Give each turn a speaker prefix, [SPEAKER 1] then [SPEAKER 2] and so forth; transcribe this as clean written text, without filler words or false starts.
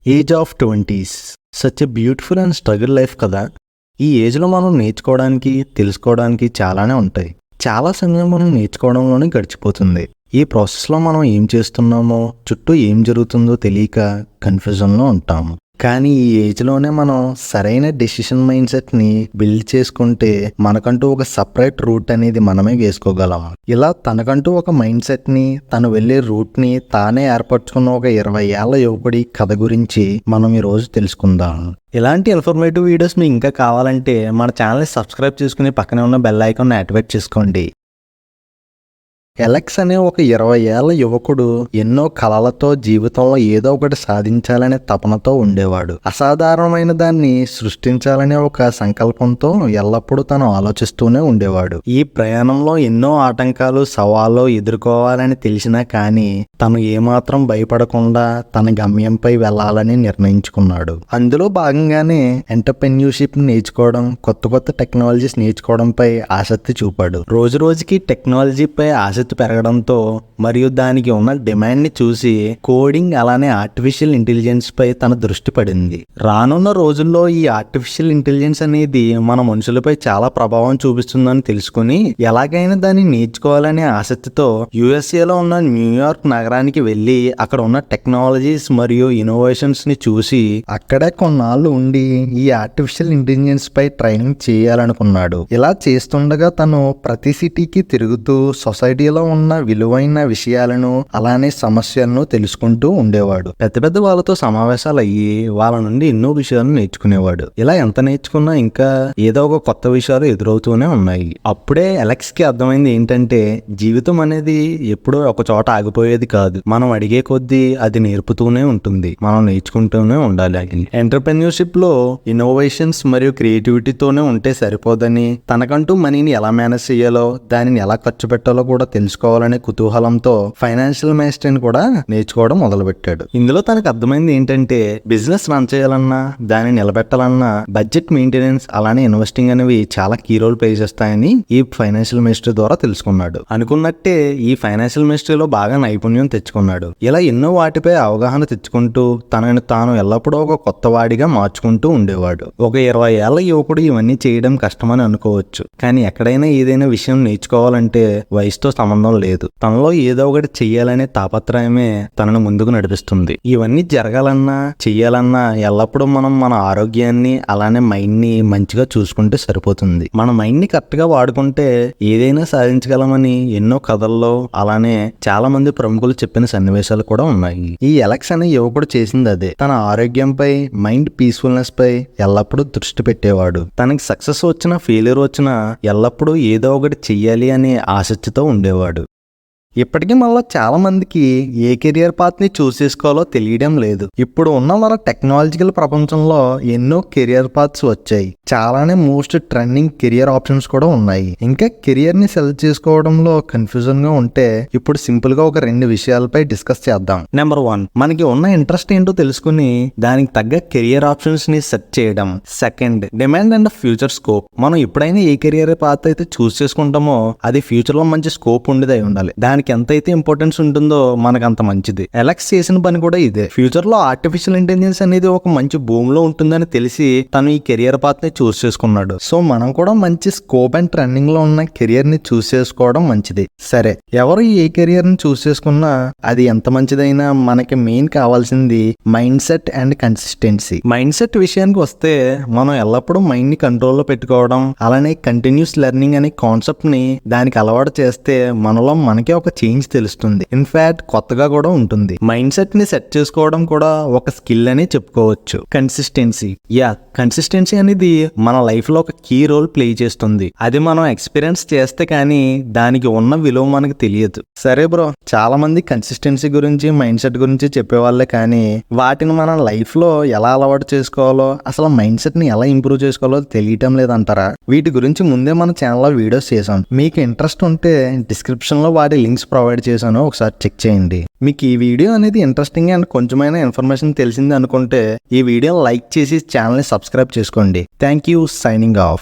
[SPEAKER 1] Age of 20s such a beautiful and struggle life కదా. ఈ ఏజ్లో మనం నేర్చుకోవడానికి తెలుసుకోవడానికి చాలానే ఉంటాయి. చాలా సమయం మనం నేర్చుకోవడంలోనే గడిచిపోతుంది. ఈ ప్రాసెస్లో మనం ఏం చేస్తున్నామో చుట్టూ ఏం జరుగుతుందో తెలియక కన్ఫ్యూజన్లో ఉంటాము. కానీ ఈ ఏజ్లోనే మనం సరైన డెసిషన్ మైండ్ సెట్ని బిల్డ్ చేసుకుంటే మనకంటూ ఒక సపరేట్ రూట్ అనేది మనమే వేసుకోగలం. ఇలా తనకంటూ ఒక మైండ్ సెట్ని తను వెళ్ళే రూట్ని తానే ఏర్పరచుకున్న ఒక 20 ఏళ్ల యువకుడి కథ గురించి మనం ఈరోజు తెలుసుకుందాం. ఇలాంటి ఇన్ఫర్మేటివ్ వీడియోస్ మీకు ఇంకా కావాలంటే మన ఛానల్ని సబ్స్క్రైబ్ చేసుకుని పక్కనే ఉన్న బెల్ ఐకాన్ని యాక్టివేట్ చేసుకోండి. ఎలెక్స్ అనే ఒక 20 ఏళ్ల యువకుడు ఎన్నో కలలతో జీవితంలో ఏదో ఒకటి సాధించాలనే తపనతో ఉండేవాడు. అసాధారణమైన దాన్ని సృష్టించాలనే ఒక సంకల్పంతో ఎల్లప్పుడూ తను ఆలోచిస్తూనే ఉండేవాడు. ఈ ప్రయాణంలో ఎన్నో ఆటంకాలు సవాళ్ళు ఎదుర్కోవాలని తెలిసినా కానీ తను ఏమాత్రం భయపడకుండా తన గమ్యంపై వెళ్లాలని నిర్ణయించుకున్నాడు. అందులో భాగంగానే ఎంటర్‌ప్రెన్యూర్‌షిప్ నేర్చుకోవడం, కొత్త టెక్నాలజీస్ నేర్చుకోవడంపై ఆసక్తి చూపాడు. రోజు రోజుకి టెక్నాలజీపై ఆసక్తి పెరగడంతో మరియు దానికి ఉన్న డిమాండ్ని చూసి కోడింగ్ అలానే ఆర్టిఫిషియల్ ఇంటెలిజెన్స్ పై తన దృష్టి పడింది. రానున్న రోజుల్లో ఈ ఆర్టిఫిషియల్ ఇంటెలిజెన్స్ అనేది మన మనుషులపై చాలా ప్రభావం చూపిస్తుందని తెలుసుకుని ఎలాగైనా దాన్ని నేర్చుకోవాలనే ఆసక్తితో యుఎస్ఏలో ఉన్న న్యూయార్క్ నగరానికి వెళ్ళి అక్కడ ఉన్న టెక్నాలజీస్ మరియు ఇన్నోవేషన్స్ ని చూసి అక్కడే కొన్నాళ్ళు ఉండి ఈ ఆర్టిఫిషియల్ ఇంటెలిజెన్స్ పై ట్రైనింగ్ చేయాలనుకున్నాడు. ఇలా చేస్తుండగా తను ప్రతి సిటీకి తిరుగుతూ సొసైటీలో ఉన్న విలువైన విషయాలను అలానే సమస్యలను తెలుసుకుంటూ ఉండేవాడు. పెద్ద వాళ్ళతో సమావేశాలు అయ్యి వాళ్ళ నుండి ఎన్నో విషయాలను నేర్చుకునేవాడు. ఇలా ఎంత నేర్చుకున్నా ఇంకా ఏదో ఒక కొత్త విషయాలు ఎదురవుతూనే ఉన్నాయి. అప్పుడే అలెక్స్ కి అర్థమైంది ఏంటంటే జీవితం అనేది ఎప్పుడో ఒక చోట ఆగిపోయేది కాదు. మనం అడిగే కొద్దీ అది నేర్పుతూనే ఉంటుంది. మనం నేర్చుకుంటూనే ఉండాలి. ఎంటర్‌ప్రెన్యూర్‌షిప్ లో ఇన్నోవేషన్స్ మరియు క్రియేటివిటీతోనే ఉంటే సరిపోదని తనకంటూ మనీని ఎలా మేనేజ్ చేయాలో దానిని ఎలా ఖర్చు పెట్టాలో కూడా తెలుసుకోవాలనే కుతూహలంతో ఫైనాన్షియల్ మాస్టరీని కూడా నేర్చుకోవడం మొదలుపెట్టాడు. ఇందులో తనకు అర్థమైంది ఏంటంటే బిజినెస్ రన్ చేయాలన్నా దాన్ని నిలబెట్టాలన్నా బడ్జెట్ మెయింటెనెన్స్ అలానే ఇన్వెస్టింగ్ అనేవి చాలా కీ రోల్ ప్లే చేస్తాయని ఈ ఫైనాన్షియల్ మాస్టరీ ద్వారా తెలుసుకున్నాడు. అనుకున్నట్టే ఈ ఫైనాన్షియల్ మాస్టరీలో బాగా నైపుణ్యం తెచ్చుకున్నాడు. ఇలా ఎన్నో వాటిపై అవగాహన తెచ్చుకుంటూ తనను తాను ఎల్లప్పుడూ ఒక కొత్త వాడిగా మార్చుకుంటూ ఉండేవాడు. ఒక 20 ఏళ్ల యువకుడు ఇవన్నీ చేయడం కష్టమని అనుకోవచ్చు. కానీ ఎక్కడైనా ఏదైనా విషయం నేర్చుకోవాలంటే వయసుతో సంబంధం లేదు. తనలో ఏదో ఒకటి చెయ్యాలనే తాపత్రయమే తనను ముందుకు నడిపిస్తుంది. ఇవన్నీ జరగాలన్నా చెయ్యాలన్నా ఎల్లప్పుడూ మనం మన ఆరోగ్యాన్ని అలానే మైండ్ ని మంచిగా చూసుకుంటే సరిపోతుంది. మన మైండ్ ని కరెక్ట్ గా వాడుకుంటే ఏదైనా సాధించగలమని ఎన్నో కథల్లో అలానే చాలా మంది ప్రముఖులు చెప్పిన సన్నివేశాలు కూడా ఉన్నాయి. ఈ ఎలెక్స్ అనే యువకుడు చేసింది అదే. తన ఆరోగ్యంపై మైండ్ పీస్ఫుల్నెస్ పై ఎల్లప్పుడూ దృష్టి పెట్టేవాడు. తనకి సక్సెస్ వచ్చినా ఫెయిల్యూర్ వచ్చినా ఎల్లప్పుడూ ఏదో ఒకటి చెయ్యాలి అనే ఆసక్తితో ఉండేవాడు. ఇప్పటికీ మనలో చాలా మందికి ఏ కెరియర్ పాత్ ని చూస్ చేసుకోవాలో తెలియడం లేదు. ఇప్పుడు ఉన్న మన టెక్నాలజికల్ ప్రపంచంలో ఎన్నో కెరియర్ పాత్స్ వచ్చాయి. చాలానే మోస్ట్ ట్రెండింగ్ కెరియర్ ఆప్షన్స్ కూడా ఉన్నాయి. ఇంకా కెరియర్ ని సెలెక్ట్ చేసుకోవడంలో కన్ఫ్యూజన్ గా ఉంటే ఇప్పుడు సింపుల్ గా ఒక 2 విషయాలపై డిస్కస్ చేద్దాం. నెంబర్ 1, మనకి ఉన్న ఇంట్రెస్ట్ ఏంటో తెలుసుకుని దానికి తగ్గ కెరియర్ ఆప్షన్స్ ని సెట్ చేయడం. Second, demand and future scope. మనం ఎప్పుడైనా ఏ కెరియర్ పాత్ అయితే చూస్ చేసుకుంటామో అది ఫ్యూచర్ లో మంచి స్కోప్ ఉండేది ఉండాలి. దానికి ఎంతైతే ఇంపార్టెన్స్ ఉంటుందో మనకు అంత మంచిది. ఎలెక్స్ చేసిన పని కూడా ఇదే. ఫ్యూచర్ లో ఆర్టిఫిషియల్ ఇంటెలిజెన్స్ అనేది ఒక మంచి భూమిలో ఉంటుందని తెలిసి తను ఈ కెరియర్ పాత్ ని చూస్ చేసుకున్నాడు. సో మనం కూడా మంచి స్కోప్ అండ్ ట్రెండింగ్ లో ఉన్న కెరియర్ ని చూస్ చేసుకోవడం మంచిది. సరే, ఎవరు ఏ కెరియర్ ని చూస్ చేసుకున్నా అది ఎంత మంచిదైనా మనకి మెయిన్ కావాల్సింది mind set and consistency. Mind set విషయానికి వస్తే మనం ఎల్లప్పుడూ మైండ్ ని కంట్రోల్లో పెట్టుకోవడం అలానే కంటిన్యూస్ లెర్నింగ్ అనే కాన్సెప్ట్ ని దానికి అలవాటు చేస్తే మనలో మనకే ఒక చేంజ్ తెలుస్తుంది. ఇన్ఫాక్ట్ కొత్తగా కూడా ఉంటుంది. మైండ్ సెట్ ని సెట్ చేసుకోవడం కూడా ఒక స్కిల్ అని చెప్పుకోవచ్చు. కన్సిస్టెన్సీ అనేది మన లైఫ్ లో ఒక కీ రోల్ ప్లే చేస్తుంది. అది మనం ఎక్స్పీరియన్స్ చేస్తే కానీ దానికి ఉన్న విలువ మనకు తెలియదు. సరే బ్రో, చాలా మంది కన్సిస్టెన్సీ గురించి మైండ్ సెట్ గురించి చెప్పేవాళ్ళే కానీ వాటిని మన లైఫ్ లో ఎలా అలవాటు చేసుకోవాలో అసలు మైండ్ సెట్ ని ఎలా ఇంప్రూవ్ చేసుకోవాలో తెలియటం లేదంటారా? వీటి గురించి ముందే మన ఛానల్లో వీడియోస్ చేశాం. మీకు ఇంట్రెస్ట్ ఉంటే డిస్క్రిప్షన్ లో వాటి లింక్స్ ప్రొవైడ్ చేశాను, ఒకసారి చెక్ చేయండి. మీకు ఈ వీడియో అనేది ఇంట్రెస్టింగ్ అండ్ కొంచెమైనా ఇన్ఫర్మేషన్ తెలిసింది అనుకుంటే ఈ వీడియోని లైక్ చేసి ఛానల్ని సబ్స్క్రైబ్ చేసుకోండి. Thank you. Signing off.